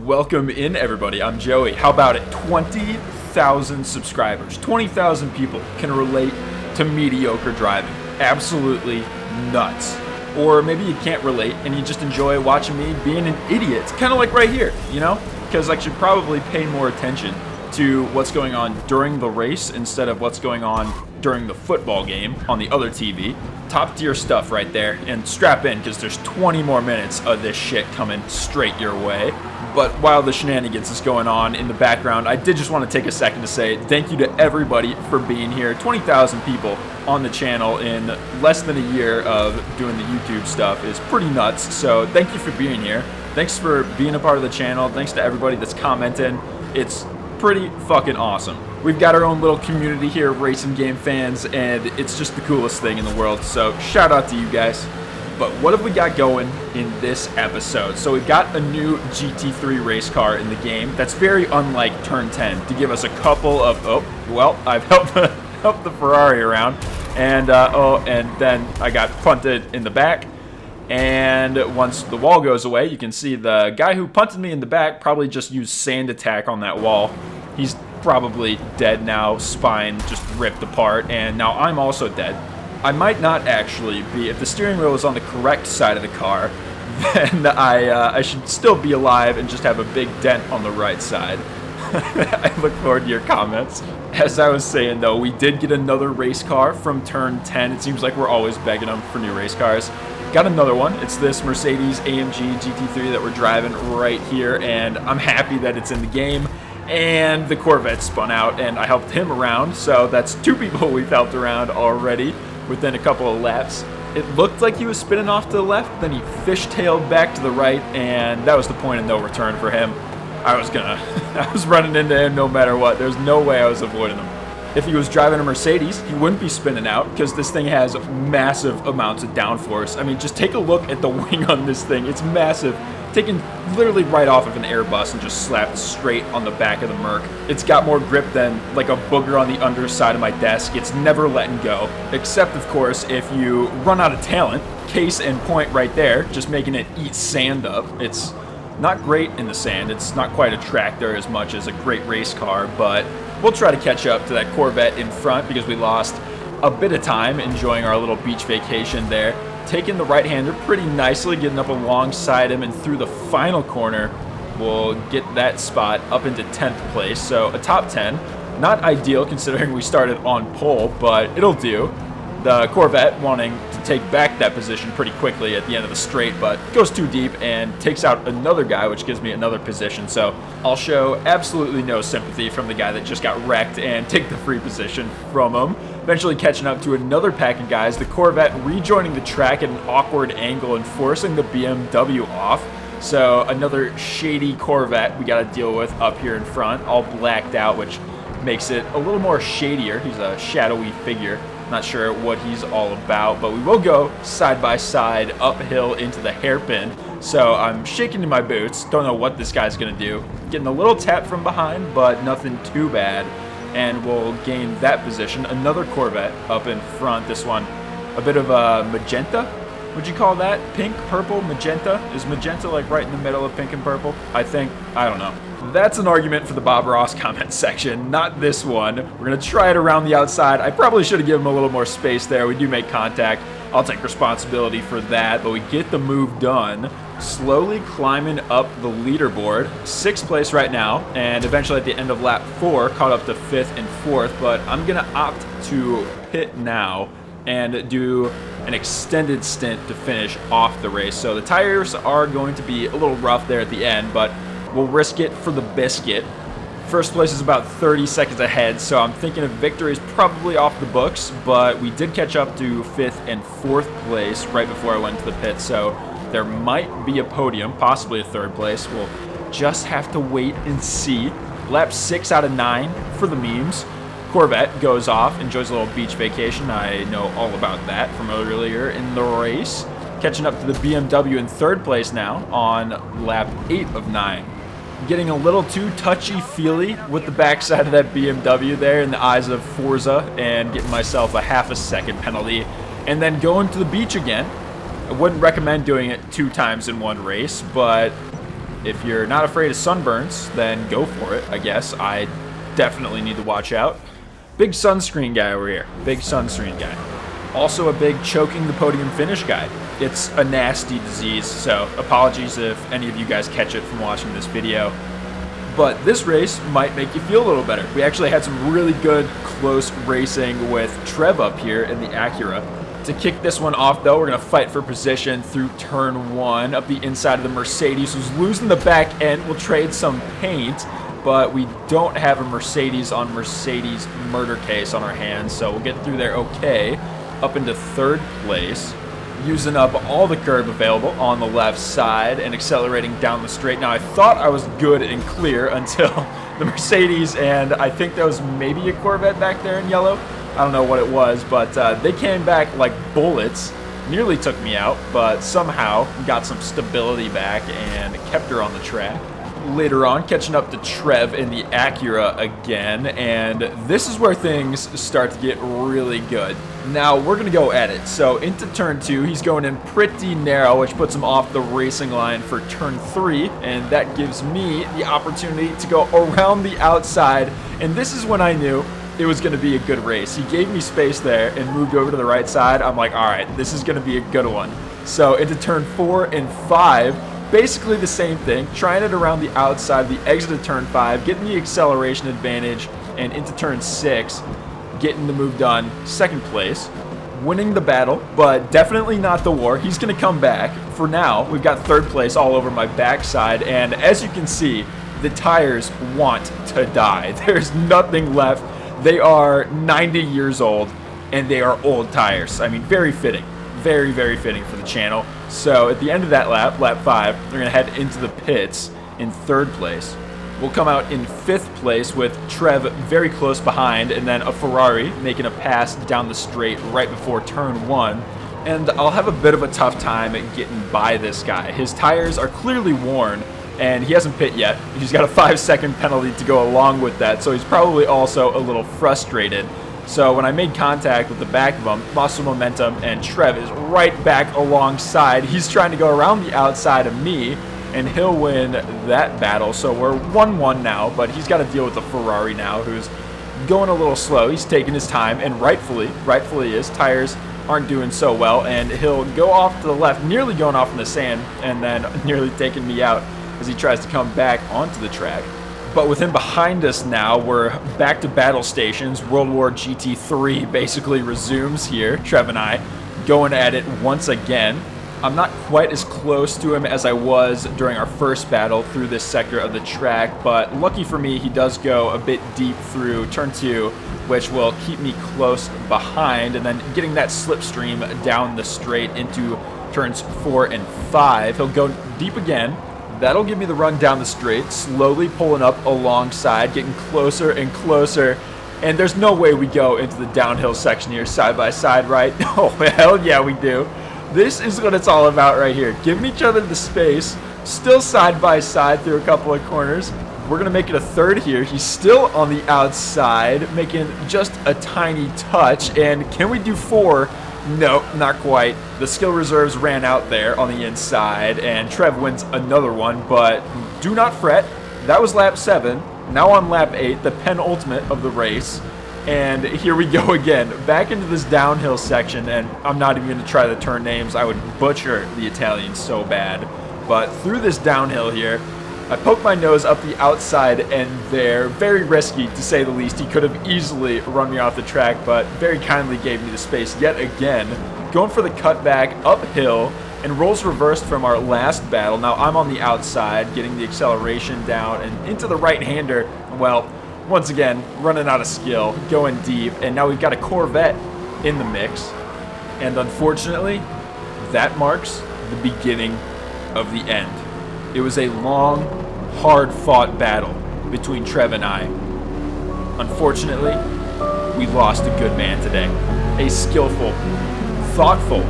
Welcome in, everybody. I'm Joey. How about it? 20,000 subscribers. 20,000 people can relate to mediocre driving. Absolutely nuts. Or maybe you can't relate and you just enjoy watching me being an idiot. It's kind of like right here, you know? Because I should probably pay more attention to what's going on during the race instead of what's going on during the football game on the other TV. Top tier stuff right there, and strap in because there's 20 more minutes of this shit coming straight your way. But while the shenanigans is going on in the background, I did just want to take a second to say thank you to everybody for being here. 20,000 people on the channel in less than a year of doing the YouTube stuff is pretty nuts. So thank you for being here. Thanks for being a part of the channel. Thanks to everybody that's commenting. It's pretty fucking awesome. We've got our own little community here of racing game fans, and it's just the coolest thing in the world. So shout out to you guys. But what have we got going in this episode? So we've got a new GT3 race car in the game that's very unlike Turn 10 to give us a couple of, I've helped the Ferrari around, and and then I got punted in the back. And once the wall goes away, you can see the guy who punted me in the back probably just used sand attack on that wall. He's probably dead now, spine just ripped apart, and now I'm also dead. I might not actually be. If the steering wheel is on the correct side of the car, then I should still be alive and just have a big dent on the right side. I look forward to your comments. As I was saying, though, we did get another race car from Turn 10. It seems like we're always begging them for new race cars. Got another one. It's this Mercedes AMG GT3 that we're driving right here, and I'm happy that it's in the game. And the Corvette spun out, and I helped him around, so that's two people we've helped around already within a couple of laps. It looked like he was spinning off to the left, then he fishtailed back to the right, and that was the point of no return for him. I was running into him no matter what. There's no way I was avoiding him. If he was driving a Mercedes, he wouldn't be spinning out because this thing has massive amounts of downforce. I mean, just take a look at the wing on this thing. It's massive. Taken literally right off of an Airbus and just slapped straight on the back of the Merc. It's got more grip than like a booger on the underside of my desk. It's never letting go, except of course if you run out of talent. Case in point right there, just making it eat sand up. It's not great in the sand. It's not quite a tractor as much as a great race car, but we'll try to catch up to that Corvette in front because we lost a bit of time enjoying our little beach vacation there. Taking the right-hander pretty nicely, getting up alongside him, and through the final corner, we'll get that spot up into 10th place. So a top 10, not ideal considering we started on pole, but it'll do. The Corvette wanting to take back that position pretty quickly at the end of the straight, but goes too deep and takes out another guy, which gives me another position. So I'll show absolutely no sympathy from the guy that just got wrecked and take the free position from him. Eventually catching up to another pack of guys, the Corvette rejoining the track at an awkward angle and forcing the BMW off. So another shady Corvette we got to deal with up here in front, all blacked out, which makes it a little more shadier. He's a shadowy figure. Not sure what he's all about, but we will go side by side uphill into the hairpin. So I'm shaking in my boots. Don't know what this guy's going to do. Getting a little tap from behind, but nothing too bad. And we'll gain that position. Another Corvette up in front. This one, a bit of a magenta. Would you call that pink, purple, magenta? Is magenta like right in the middle of pink and purple? I think. I don't know. That's an argument for the Bob Ross comment section, not this one. We're going to try it around the outside. I probably should have given him a little more space there. We do make contact. I'll take responsibility for that, but we get the move done. Slowly climbing up the leaderboard. 6th place right now, and eventually at the end of lap 4, caught up to 5th and 4th, but I'm going to opt to pit now and do an extended stint to finish off the race. So the tires are going to be a little rough there at the end, but we'll risk it for the biscuit. First place is about 30 seconds ahead, so I'm thinking a victory is probably off the books, but we did catch up to 5th and 4th place right before I went to the pit, so there might be a podium, possibly a 3rd place. We'll just have to wait and see. Lap 6 out of 9 for the memes. Corvette goes off, enjoys a little beach vacation. I know all about that from earlier in the race. Catching up to the BMW in 3rd place now on lap 8 of 9. Getting a little too touchy-feely with the backside of that BMW there in the eyes of Forza and getting myself a half a second penalty. And then going to the beach again. I wouldn't recommend doing it 2 times in one race, but If you're not afraid of sunburns, then go for it, I guess. I definitely need to watch out. Big sunscreen guy over here. Big sunscreen guy. Also a big choking the podium finish guy. It's a nasty disease, so apologies if any of you guys catch it from watching this video. But this race might make you feel a little better. We actually had some really good close racing with Trev up here in the Acura. To kick this one off, though, we're going to fight for position through turn 1 up the inside of the Mercedes, who's losing the back end. We'll trade some paint, but we don't have a Mercedes on Mercedes murder case on our hands, so we'll get through there okay. Up into 3rd place, using up all the curb available on the left side and accelerating down the straight. Now, I thought I was good and clear until the Mercedes, and I think that was maybe a Corvette back there in yellow. I don't know what it was, but they came back like bullets, nearly took me out, but somehow got some stability back and kept her on the track. Later on, catching up to Trev in the Acura again, and this is where things start to get really good. Now, we're going to go at it. So, into turn 2, he's going in pretty narrow, which puts him off the racing line for turn 3, and that gives me the opportunity to go around the outside, and this is when I knew it was going to be a good race. He gave me space there and moved over to the right side. I'm like, all right, this is going to be a good one. So, into turn 4 and 5, basically the same thing, trying it around the outside, the exit of turn 5, getting the acceleration advantage, and into turn 6, getting the move done, 2nd place, winning the battle, but definitely not the war. He's going to come back. For now, we've got 3rd place all over my backside, and as you can see, the tires want to die. There's nothing left. They are 90 years old, and they are old tires. I mean, very fitting. Very, very fitting for the channel. So at the end of that lap, lap 5, they're going to head into the pits in 3rd place. We'll come out in 5th place with Trev very close behind, and then a Ferrari making a pass down the straight right before turn 1. And I'll have a bit of a tough time at getting by this guy. His tires are clearly worn, and he hasn't pit yet. He's got a 5-second penalty to go along with that, so he's probably also a little frustrated. So when I made contact with the back of him, lost some momentum, and Trev is right back alongside. He's trying to go around the outside of me, and he'll win that battle. So we're 1-1 now, but he's got to deal with the Ferrari now, who's going a little slow. He's taking his time, and rightfully his tires aren't doing so well, and he'll go off to the left, nearly going off in the sand, and then nearly taking me out as he tries to come back onto the track. But with him behind us now, we're back to battle stations. World War GT3 basically resumes here. Trev and I going at it once again. I'm not quite as close to him as I was during our first battle through this sector of the track, but lucky for me, he does go a bit deep through turn 2, which will keep me close behind, and then getting that slipstream down the straight into turns 4 and 5. He'll go deep again. That'll give me the run down the straight, slowly pulling up alongside, getting closer and closer, and there's no way we go into the downhill section here side by side, right? Oh, hell yeah, we do. This is what it's all about right here. Giving each other the space, still side by side through a couple of corners. We're going to make it a 3rd here. He's still on the outside, making just a tiny touch, and can we do 4? No, not quite. The skill reserves ran out there on the inside, and Trev wins another one, but do not fret. That was lap 7. Now on lap 8, the penultimate of the race, and here we go again. Back into this downhill section, and I'm not even going to try to turn names. I would butcher the Italian so bad. But through this downhill here, I poked my nose up the outside end there. Very risky, to say the least. He could have easily run me off the track, but very kindly gave me the space yet again. Going for the cutback uphill, and roles reversed from our last battle. Now I'm on the outside, getting the acceleration down, and into the right-hander. Well, once again, running out of skill, going deep, and now we've got a Corvette in the mix. And unfortunately, that marks the beginning of the end. It was a long, hard-fought battle between Trev and I. Unfortunately, we lost a good man today. A skillful, thoughtful,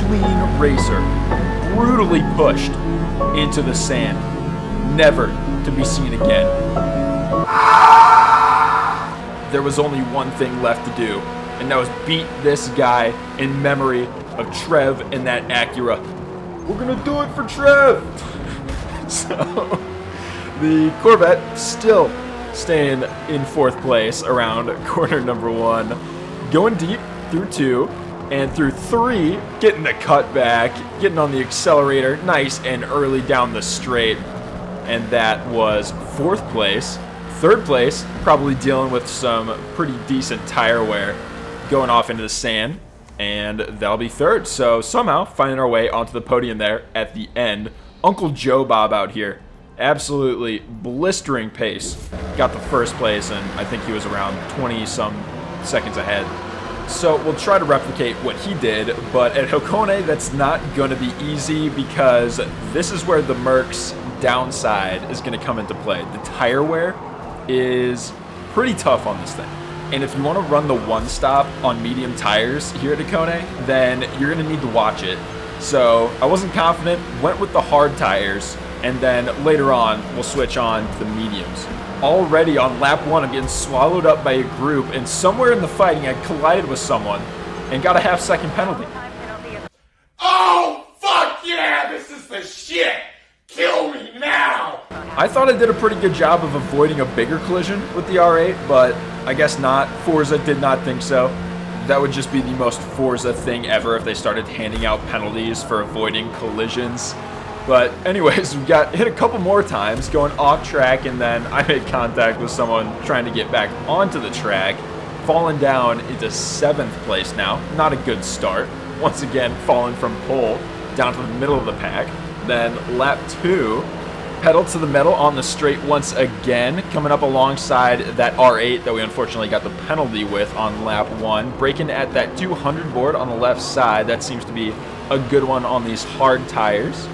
clean racer, brutally pushed into the sand, never to be seen again. There was only one thing left to do, and that was beat this guy in memory of Trev and that Acura. We're gonna do it for Trev! So the Corvette still staying in 4th place around corner number 1, going deep through 2, and through 3, getting the cutback, getting on the accelerator, nice and early down the straight, and that was 4th place. 3rd place, probably dealing with some pretty decent tire wear, going off into the sand, and that'll be 3rd. So somehow finding our way onto the podium there at the end. Uncle Joe Bob out here, absolutely blistering pace. Got the 1st place, and I think he was around 20-some seconds ahead. So we'll try to replicate what he did, but at Hakone that's not going to be easy because this is where the Merc's downside is going to come into play. The tire wear is pretty tough on this thing. And if you want to run the one stop on medium tires here at Hakone, then you're going to need to watch it. So I wasn't confident, went with the hard tires, and then later on we'll switch on to the mediums. Already on lap 1, I'm getting swallowed up by a group, and somewhere in the fighting I collided with someone and got a half-second penalty. Oh, fuck yeah, this is the shit! Kill me now! I thought I did a pretty good job of avoiding a bigger collision with the R8, but I guess not. Forza did not think so. That would just be the most Forza thing ever if they started handing out penalties for avoiding collisions. But anyways, we got hit a couple more times going off track, and then I made contact with someone trying to get back onto the track, falling down into 7th place now. Not a good start. Once again, falling from pole down to the middle of the pack. Then lap 2, pedal to the metal on the straight once again, coming up alongside that R8 that we unfortunately got the penalty with on lap 1. Braking at that 200 board on the left side. That seems to be a good one on these hard tires.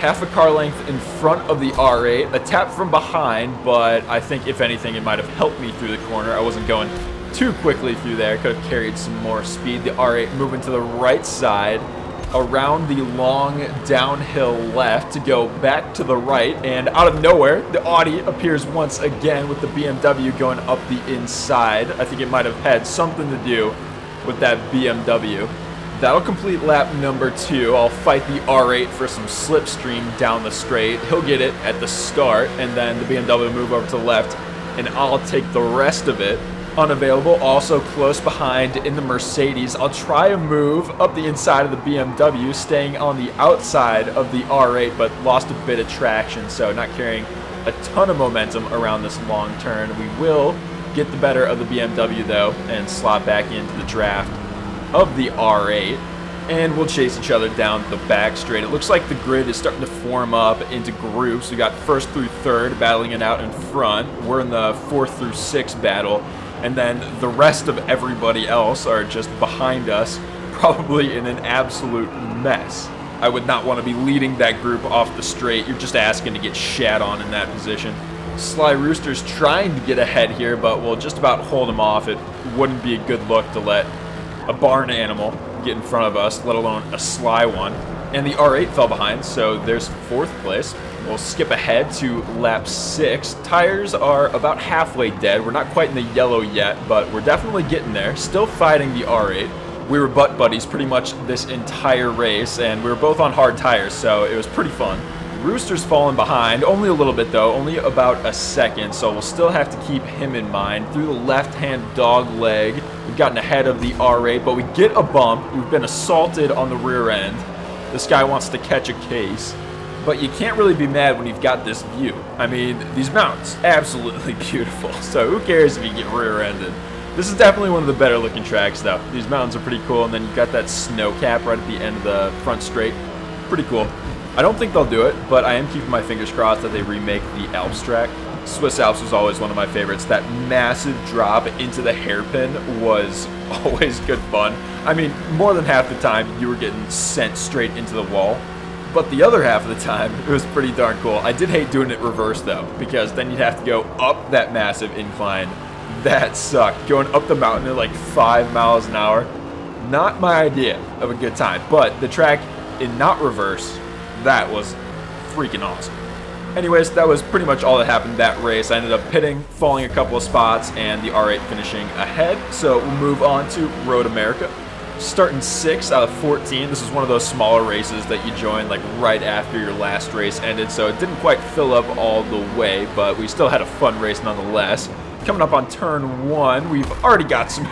Half a car length in front of the R8, a tap from behind, but I think if anything it might have helped me through the corner. I wasn't going too quickly through there, could have carried some more speed. The R8 moving to the right side, around the long downhill left to go back to the right, and out of nowhere the Audi appears once again with the BMW going up the inside. I think it might have had something to do with that BMW. That'll complete lap number 2. I'll fight the R8 for some slipstream down the straight. He'll get it at the start, and then the BMW will move over to the left, and I'll take the rest of it. Unavailable, also close behind in the Mercedes. I'll try a move up the inside of the BMW, staying on the outside of the R8, but lost a bit of traction, so not carrying a ton of momentum around this long turn. We will get the better of the BMW, though, and slot back into the draft of the R8, and we'll chase each other down the back straight. It looks like the grid is starting to form up into groups. We got 1st through 3rd battling it out in front. We're in the 4th through 6th battle, and then the rest of everybody else are just behind us, probably in an absolute mess. I would not want to be leading that group off the straight. You're just asking to get shat on in that position. Sly Rooster's trying to get ahead here, but we'll just about hold him off. It wouldn't be a good look to let a barn animal get in front of us, let alone a sly one. And the R8 fell behind, so there's 4th place. We'll skip ahead to lap 6. Tires are about halfway dead. We're not quite in the yellow yet, but we're definitely getting there. Still fighting the R8. We were butt buddies pretty much this entire race, and we were both on hard tires, so it was pretty fun. Rooster's fallen behind, only a little bit though, only about a second, so we'll still have to keep him in mind. Through the left-hand dog leg, we've gotten ahead of the R8, but we get a bump. We've been assaulted on the rear end. This guy wants to catch a case, but you can't really be mad when you've got this view. I mean, these mountains, absolutely beautiful, so who cares if you get rear-ended? This is definitely one of the better looking tracks though. These mountains are pretty cool, and then you've got that snow cap right at the end of the front straight. Pretty cool. I don't think they'll do it, but I am keeping my fingers crossed that they remake the Alps track. Swiss Alps was always one of my favorites. That massive drop into the hairpin was always good fun. I mean, more than half the time you were getting sent straight into the wall, but the other half of the time it was pretty darn cool. I did hate doing it reverse though, because then you'd have to go up that massive incline. That sucked. Going up the mountain at like 5 miles an hour, not my idea of a good time, but the track in not reverse, that was freaking awesome. Anyways, that was pretty much all that happened that race. I ended up pitting, falling a couple of spots, and the R8 finishing ahead. So we'll move on to Road America. starting 6th out of 14. This is one of those smaller races that you join like right after your last race ended, so it didn't quite fill up all the way, but we still had a fun race nonetheless. Coming up on turn 1, we've already got some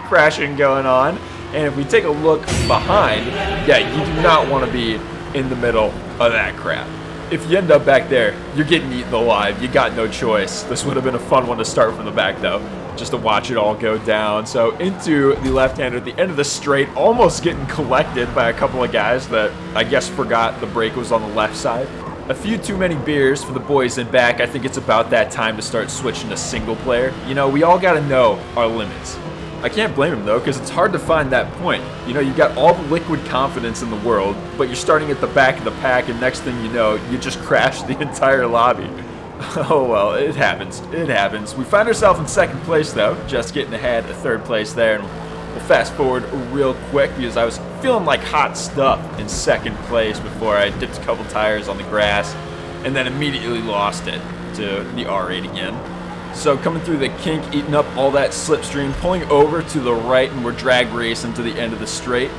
crashing going on, and if we take a look behind, yeah, you do not want to be in the middle of that crap. If you end up back there, you're getting eaten alive. You got no choice. This would have been a fun one to start from the back, though, just to watch it all go down. So into the left-hander at the end of the straight, almost getting collected by a couple of guys that I guess forgot the brake was on the left side. A few too many beers for the boys in back. I think it's about that time to start switching to single player. You know, we all got to know our limits. I can't blame him, though, because it's hard to find that point. You know, you got all the liquid confidence in the world, but you're starting at the back of the pack, and next thing you know, you just crash the entire lobby. Oh, well, it happens. It happens. We find ourselves in 2nd place, though, just getting ahead of 3rd place there, and we'll fast forward real quick because I was feeling like hot stuff in 2nd place before I dipped a couple tires on the grass, and then immediately lost it to the R8 again. So coming through the kink, eating up all that slipstream, pulling over to the right, and we're drag racing to the end of the straight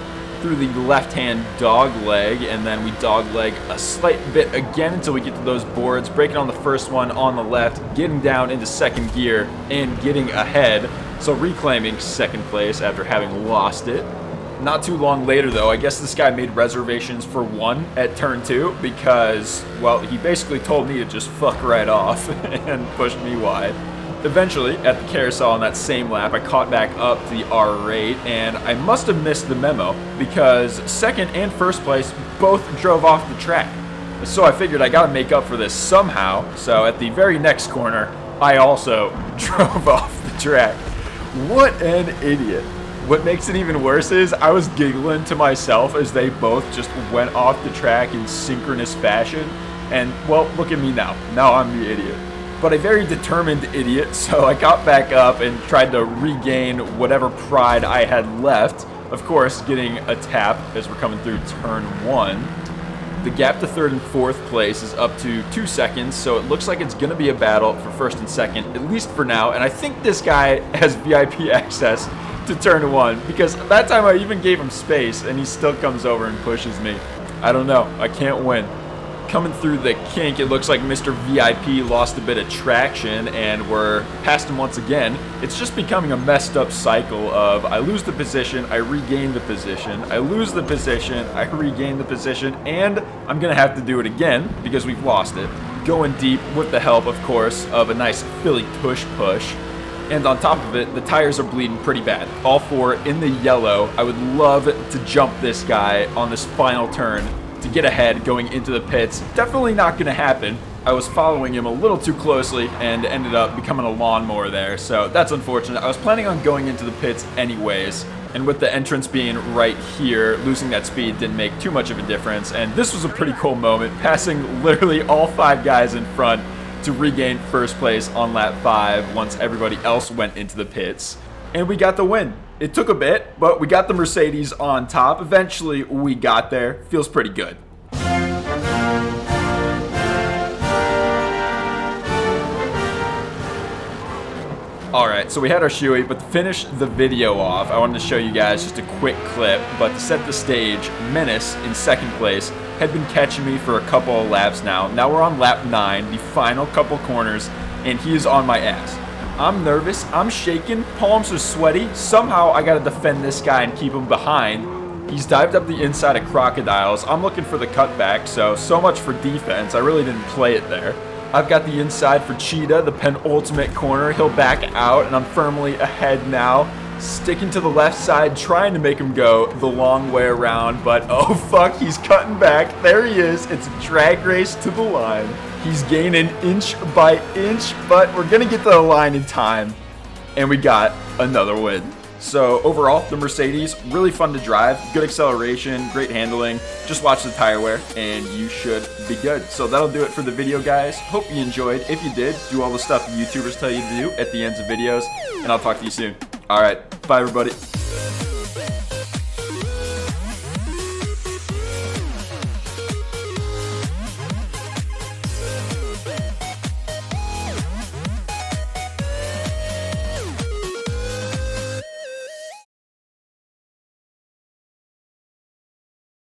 through the left-hand dog leg, and then we dog leg a slight bit again until we get to those boards, breaking on the first one on the left, getting down into 2nd gear, and getting ahead, so reclaiming 2nd place after having lost it. Not too long later, though, I guess this guy made reservations for 1 at turn 2 because, well, he basically told me to just fuck right off and pushed me wide. Eventually, at the carousel on that same lap, I caught back up to the R8, and I must have missed the memo because 2nd and 1st place both drove off the track. So I figured I gotta make up for this somehow, so at the very next corner, I also drove off the track. What an idiot. What makes it even worse is I was giggling to myself as they both just went off the track in synchronous fashion. And, well, look at me now. Now I'm the idiot. But a very determined idiot, so I got back up and tried to regain whatever pride I had left. Of course, getting a tap as we're coming through turn 1. The gap to 3rd and 4th place is up to 2 seconds, so it looks like it's going to be a battle for 1st and 2nd, at least for now. And I think this guy has VIP access to turn 1, because that time I even gave him space, and he still comes over and pushes me. I don't know. I can't win. Coming through the kink, it looks like Mr. VIP lost a bit of traction, and we're past him once again. It's just becoming a messed up cycle of I lose the position, I regain the position, I lose the position, I regain the position, and I'm going to have to do it again because we've lost it. Going deep with the help, of course, of a nice Philly push. And on top of it, the tires are bleeding pretty bad. All 4 in the yellow. I would love to jump this guy on this final turn to get ahead going into the pits. Definitely not going to happen. I was following him a little too closely and ended up becoming a lawnmower there, so that's unfortunate. I was planning on going into the pits anyways, and with the entrance being right here, losing that speed didn't make too much of a difference, and this was a pretty cool moment, passing literally all 5 guys in front to regain 1st place on lap 5 once everybody else went into the pits. And we got the win. It took a bit, but we got the Mercedes on top. Eventually, we got there. Feels pretty good. Alright, so we had our shoey, but to finish the video off, I wanted to show you guys just a quick clip, but to set the stage, Menace in 2nd place had been catching me for a couple of laps now. Now we're on lap 9, the final couple corners, and he is on my ass. I'm nervous, I'm shaking, palms are sweaty. Somehow I gotta defend this guy and keep him behind. He's dived up the inside of Crocodiles. I'm looking for the cutback, so much for defense. I really didn't play it there. I've got the inside for Cheetah, the penultimate corner. He'll back out, and I'm firmly ahead now. Sticking to the left side, trying to make him go the long way around, but oh fuck, he's cutting back. There he is. It's a drag race to the line. He's gaining inch by inch, but we're gonna get to the line in time, and we got another win. So overall, the Mercedes, really fun to drive, good acceleration, great handling. Just watch the tire wear and you should be good. So that'll do it for the video, guys. Hope you enjoyed. If you did, do all the stuff YouTubers tell you to do at the ends of videos, and I'll talk to you soon. All right, bye everybody.